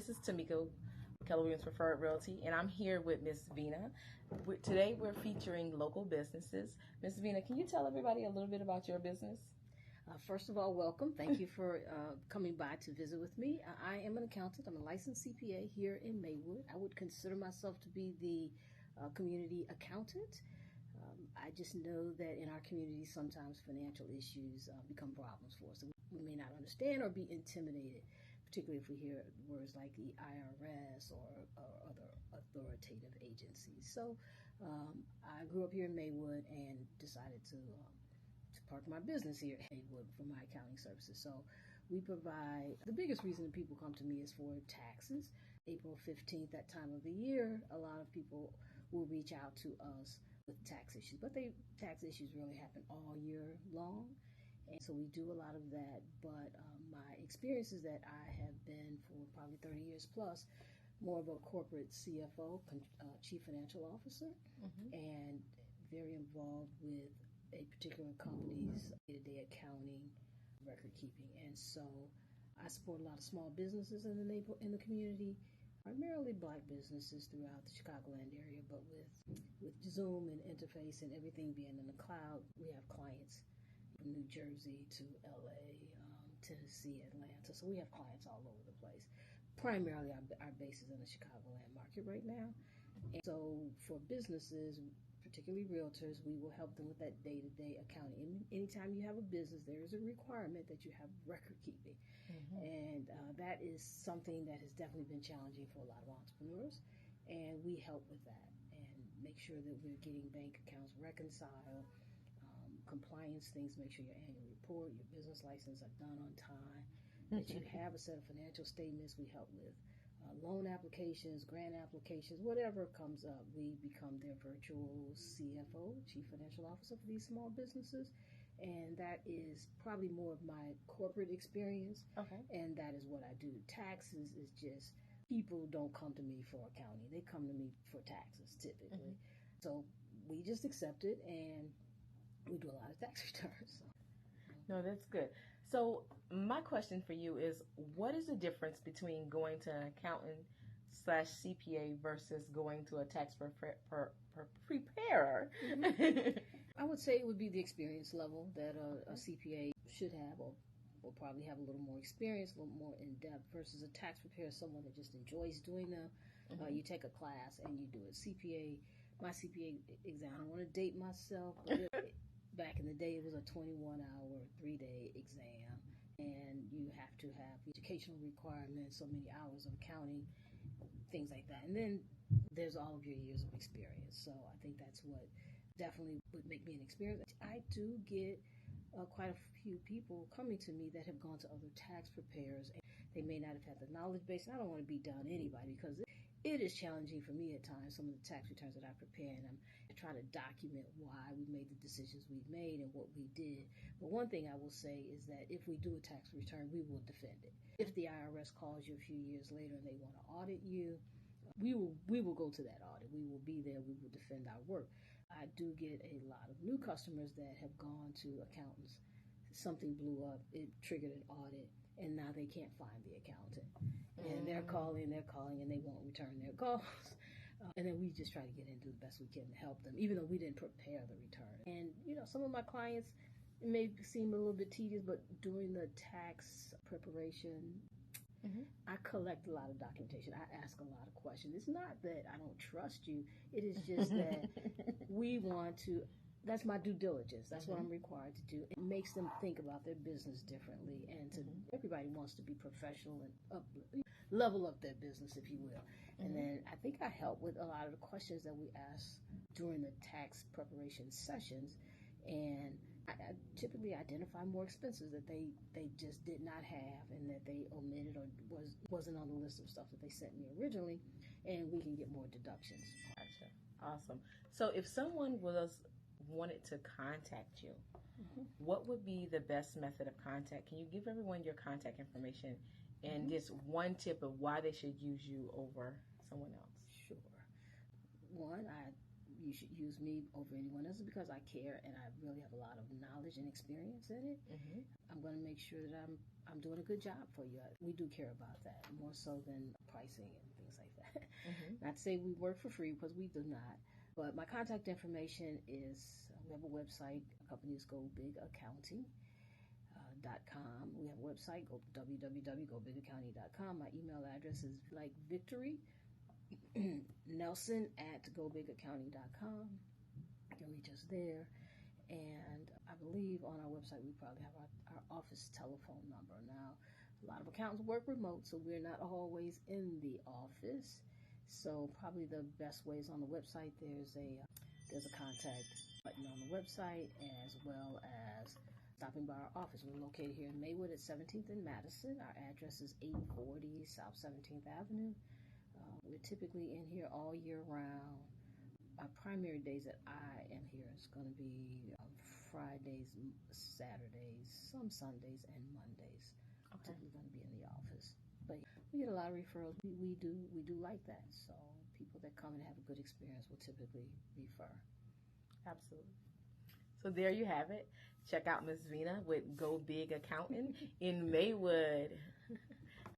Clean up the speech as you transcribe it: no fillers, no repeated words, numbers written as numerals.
This is Tamika, Keller Williams Preferred Realty, and I'm here with Miss Vena. Today we're featuring local businesses. Miss Vena, can you tell everybody a little bit about your business? First of all, welcome. Thank you for coming by to visit with me. I am an accountant. I'm a licensed CPA here in Maywood. I would consider myself to be the community accountant. I just know that in our community, sometimes financial issues become problems for us. We may not understand or be intimidated, particularly if we hear words like the IRS or other authoritative agencies. So I grew up here in Maywood and decided to park my business here at Maywood for my accounting services. So we provide, the biggest reason that people come to me is for taxes. April 15th, that time of the year, a lot of people will reach out to us with tax issues, but tax issues really happen all year long. And so we do a lot of that, but my experience is that I have been for probably 30 years plus more of a corporate CFO, Chief Financial Officer, and very involved with a particular company's day-to-day accounting, record keeping. And so I support a lot of small businesses in the community, primarily Black businesses throughout the Chicagoland area, but with Zoom and interface and everything being in the cloud, we have clients from New Jersey to LA, Tennessee, Atlanta. So we have clients all over the place. Primarily our base is in the Chicagoland market right now. And so for businesses, particularly realtors, we will help them with that day-to-day accounting. And anytime you have a business, there is a requirement that you have record keeping. And that is something that has definitely been challenging for a lot of entrepreneurs. And we help with that and make sure that we're getting bank accounts reconciled, compliance things, make sure your annual report, your business license are done on time, that you have a set of financial statements. We help with loan applications, grant applications, whatever comes up. We become their virtual CFO, Chief Financial Officer for these small businesses. And that is probably more of my corporate experience. Okay. And that is what I do. Taxes is just, people don't come to me for accounting. They come to me for taxes typically. So we just accept it and we do a lot of tax returns. So. No, that's good. So my question for you is, what is the difference between going to an accountant / CPA versus going to a tax preparer? I would say it would be the experience level that a CPA should have, or will probably have a little more experience, a little more in-depth, versus a tax preparer, someone that just enjoys doing them. You take a class and you do it. CPA, my CPA exam, I don't want to date myself, but back in the day, it was a 21-hour, 3-day exam, and you have to have educational requirements, so many hours of accounting, things like that. And then there's all of your years of experience. So I think that's what definitely would make me an experience. I do get quite a few people coming to me that have gone to other tax preparers, and they may not have had the knowledge base. And I don't want to be down to anybody, because it is challenging for me at times, some of the tax returns that I prepare, and I try to document why we made the decisions we've made and what we did. But one thing I will say is that if we do a tax return, we will defend it. If the IRS calls you a few years later and they want to audit you, we will go to that audit. We will be there. We will defend our work. I do get a lot of new customers that have gone to accountants. Something blew up. It triggered an audit. And now they can't find the accountant. And they're calling, and they won't return their calls. And then we just try to get in and do the best we can to help them, even though we didn't prepare the return. And, some of my clients, it may seem a little bit tedious, but during the tax preparation, I collect a lot of documentation. I ask a lot of questions. It's not that I don't trust you. It is just that we want to... That's my due diligence. That's what I'm required to do. It makes them think about their business differently, and everybody wants to be professional and level up their business, if you will. And then I think I help with a lot of the questions that we ask during the tax preparation sessions, and I typically identify more expenses that they just did not have, and that they omitted or wasn't on the list of stuff that they sent me originally, and we can get more deductions. Gotcha. Awesome. So if someone wanted to contact you, what would be the best method of contact? Can you give everyone your contact information and just one tip of why they should use you over someone else? Sure. One, you should use me over anyone else because I care and I really have a lot of knowledge and experience in it. Mm-hmm. I'm going to make sure that I'm doing a good job for you. We do care about that more so than pricing and things like that. Mm-hmm. Not to say we work for free because we do not. But my contact information is, we have a website. Our company is GoBigAccounting.com. We have a website, www.gobigaccounting.com. My email address is like Victory Nelson@gobigaccounting.com. You can reach us there. And I believe on our website we probably have our office telephone number. Now, a lot of accountants work remote, so we're not always in the office. So probably the best way is on the website. There's a contact button on the website, as well as stopping by our office. We're located here in Maywood at 17th and Madison. Our address is 840 South 17th Avenue. We're typically in here all year round. My primary days that I am here is going to be Fridays, Saturdays, some Sundays, and Mondays. I'm typically going to be in the office. But we get a lot of referrals. We do like that. So people that come and have a good experience will typically refer. Absolutely. So there you have it. Check out Miss Vena with Go Big Accounting in Maywood.